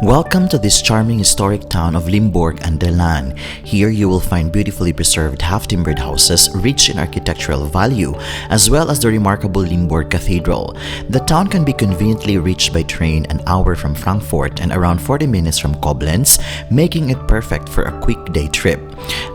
Welcome to this charming historic town of Limburg and the Lahn. Here you will find beautifully preserved half-timbered houses rich in architectural value, as well as the remarkable Limburg Cathedral. The town can be conveniently reached by train an hour from Frankfurt and around 40 minutes from Koblenz, making it perfect for a quick day trip.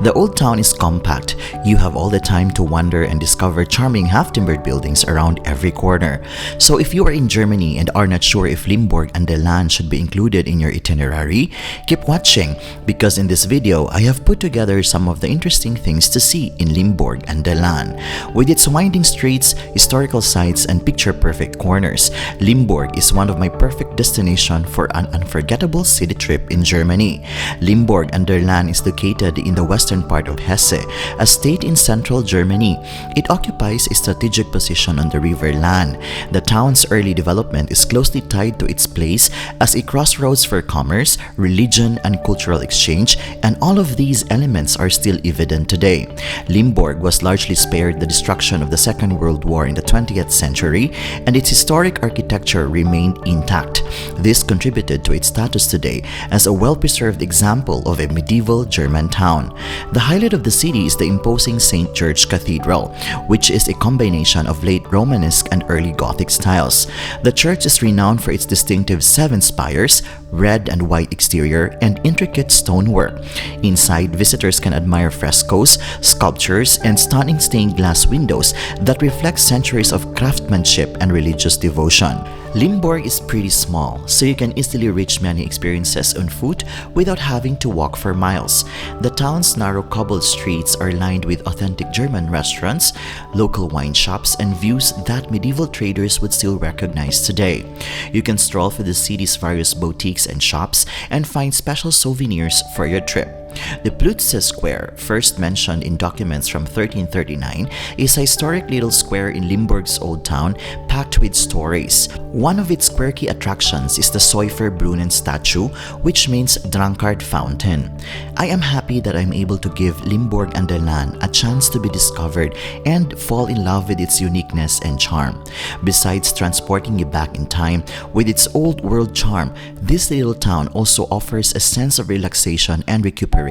The old town is compact. You have all the time to wander and discover charming half-timbered buildings around every corner. So if you are in Germany and are not sure if Limburg and the Lahn should be included in your itinerary, keep watching, because in this video I have put together some of the interesting things to see in Limburg and the Lahn. With its winding streets, historical sites, and picture-perfect corners, Limburg is one of my perfect destinations for an unforgettable city trip in Germany. Limburg an der Lahn is located in the western part of Hesse, a state in central Germany. It occupies a strategic position on the river Lahn. The town's early development is closely tied to its place as a crossroads for commerce, religion, and cultural exchange, and all of these elements are still evident today. Limburg was largely spared the destruction of the Second World War in the 20th century, and its historic architecture remained intact. This contributed to its status today as a well-preserved example of a medieval German town. The highlight of the city is the imposing St. George Cathedral, which is a combination of late Romanesque and early Gothic styles. The church is renowned for its distinctive 7 spires, red and white exterior, and intricate stonework. Inside, visitors can admire frescoes, sculptures, and stunning stained glass windows that reflect centuries of craftsmanship and religious devotion. Limburg is pretty small, so you can easily reach many experiences on foot without having to walk for miles. The town's narrow cobbled streets are lined with authentic German restaurants, local wine shops, and views that medieval traders would still recognize today. You can stroll through the city's various boutiques and shops and find special souvenirs for your trip. The Plutze Square, first mentioned in documents from 1339, is a historic little square in Limburg's old town packed with stories. One of its quirky attractions is the Säuferbrunnen statue, which means drunkard fountain. I am happy that I'm able to give Limburg an der Lahn a chance to be discovered and fall in love with its uniqueness and charm. Besides transporting you back in time with its old world charm, this little town also offers a sense of relaxation and recuperation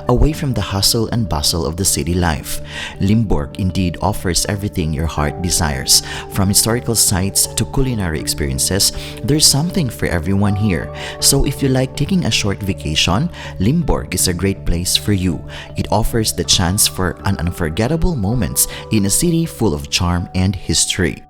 away from the hustle and bustle of the city life. Limburg indeed offers everything your heart desires. From historical sites to culinary experiences, there's something for everyone here. So if you like taking a short vacation, Limburg is a great place for you. It offers the chance for an unforgettable moments in a city full of charm and history.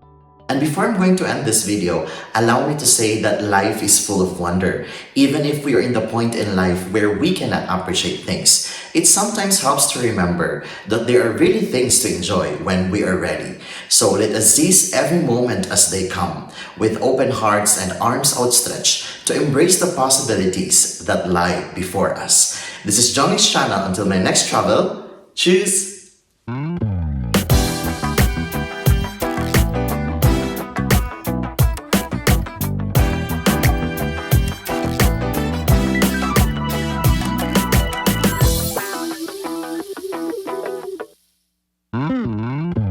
And before I'm going to end this video, allow me to say that life is full of wonder. Even if we are in the point in life where we cannot appreciate things, it sometimes helps to remember that there are really things to enjoy when we are ready. So let us seize every moment as they come, with open hearts and arms outstretched to embrace the possibilities that lie before us. This is Jhongix channel. Until my next travel, cheers! Mm-hmm.